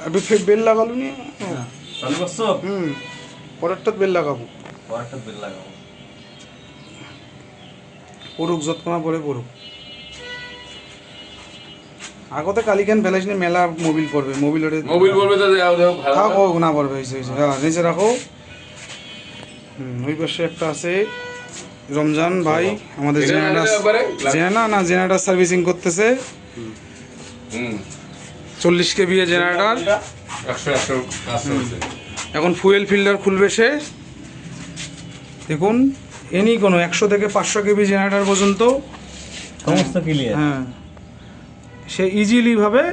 একটু বেল লাগালো নি চালু করছো? পরেরটা বেল লাগাবো, পরেরটা বেল লাগাবো। পড়ুক যতক্ষণ পরে পড়ুক। আগতে কালি কেন ফেলাইস নি, মেলা মোবিল পড়বে, মোবিল পড়বে তো থাকো না পড়বে, হয়েছে হ্যাঁ নিচে রাখো। ওই পাশে একটা আছে রমজান ভাই, আমাদের জেনারেটর সার্ভিসিং করতেছে। 40 কেবি জেনারেটর, এখন ফুয়েল ফিল্টার খুলবে সে। দেখুন এনি কোনো 100 থেকে 500 কেবি জেনারেটর পর্যন্ত সমস্ত ক্লিয়ার। হ্যাঁ, সে ইজিলি ভাবে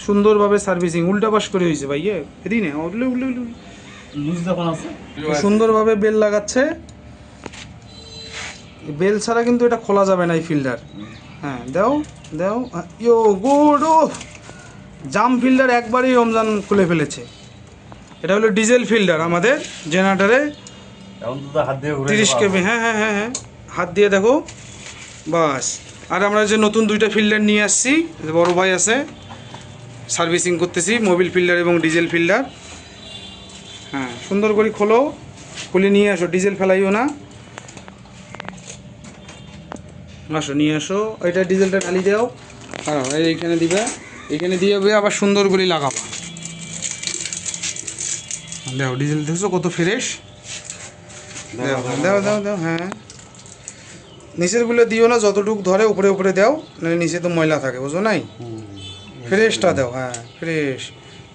সুন্দরভাবে সার্ভিসিং উল্টা পাশ করে হয়েছে ভাই। এদিকে না উল্লে উল্লে উল্লে লুজ যখন আছে সুন্দরভাবে বেল লাগাচ্ছে। বেল ছাড়া কিন্তু এটা খোলা যাবে না এই ফিল্টার। হ্যাঁ দাও দাও, ইয়ো গুড। ও জাম ফিল্টার একবারই রমজান খুলে ফেলেছে। এটা হলো ডিজেল ফিল্টার আমাদের জেনারেটরে, এখন তো হাত দিয়ে ঘুরে 30 কেবি। হ্যাঁ হ্যাঁ হ্যাঁ হ্যাঁ, হাত দিয়ে দেখো বাস। আর আমরা যে নতুন 2টা ফিল্টার নিয়ে আসছি, বড় ভাই আছে, সার্ভিসিং করতেছি মোবিল ফিল্টার এবং ডিজেল ফিল্টার। হ্যাঁ সুন্দর করে খোলো, খুলে নিয়ে আসো, ডিজেল ফেলাইও না। আসো নিয়ে আসো, এটা ডিজেলটা ঢালি দাও। হ্যাঁ এইখানে দিবে, এইখানে দিয়ে আবার সুন্দর করে লাগাবা। দাও ডিজেল, দেখছো কত ফ্রেশ। দাও দাও দাও দাও, হ্যাঁ নিচেরগুলো দিও না, যতটুকু ধরে উপরে উপরে দাও, নাহলে নিচে তো ময়লা থাকে, বুঝো নাই। ফ্রেশটা দাও, হ্যাঁ ফ্রেশ।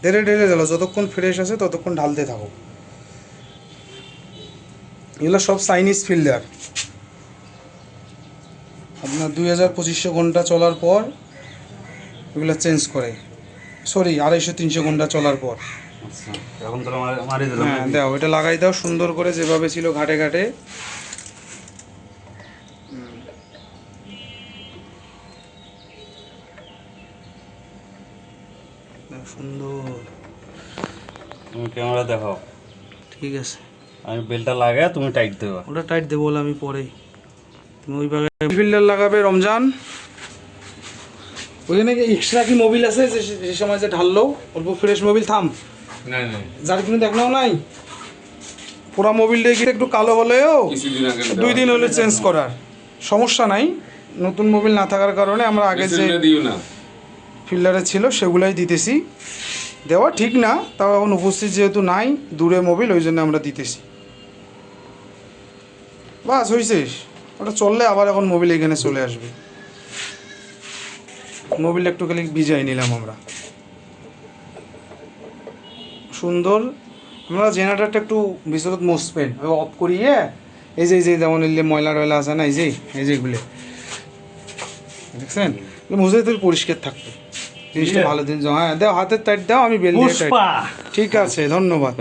ঢেলে ঢেলে দিলো, যতক্ষণ ফ্রেশ আছে ততক্ষণ ঢালতে থাকো। এগুলো সব চাইনিজ ফিল্টার। আপনার 2500 ঘন্টা চলার পর এগুলো চেঞ্জ করে, সরি 250-300 ঘন্টা চলার পর। এখন তো মারি দিলাম। হ্যাঁ দাও, এটা লাগাই দাও সুন্দর করে, যেভাবে ছিল ঘাটে ঘাটে। সুন্দর, তুমি ক্যামেরা দেখাও। ঠিক আছে। আমি বেলটা লাগাই, তুমি টাইট দেবা। ওটা টাইট দেবো বলে আমি পরে, তুমি ওই ভাবে ফিল্টার লাগাবে রমজান। ওইখানে কি এক্সট্রা কি মোবিল আছে যে সময় যে ঢাললো অল্প ফ্রেশ মোবিল? থাম, যার কিন্তু দেখলাম নাই, পুরা মোবিলটা কি একটু কালো হলেও 2 দিন হলে চেঞ্জ করার সমস্যা নাই। নতুন মোবিল না থাকার কারণে আমরা আগে যে ফিল্টারে ছিল সেগুলাই দিতেছি। দেওয়া ঠিক না, তাও এখন উপস্থিত যেহেতু নাই, দূরে মোবিল, ওই জন্য আমরা দিতেছি। বাস হয়েছে, ওটা চললে আবার এখন মোবিল এখানে চলে আসবে। মোবিলটা একটু খালি ভিজাই নিলাম আমরা, সুন্দর। আমরা জেনারেটরটা একটু ভিতরত মুছবেন, অফ করিয়ে এই যে যেমন এলে ময়লা টয়লা আছে না, এই যে এগুলো দেখছেন, মুছে তো পরিষ্কার থাকবে জিনিসটা, ভালো দিন। হ্যাঁ দাও, হাতের টাইট দাও, আমি বেল দিয়ে টাইট। ঠিক আছে, ধন্যবাদ।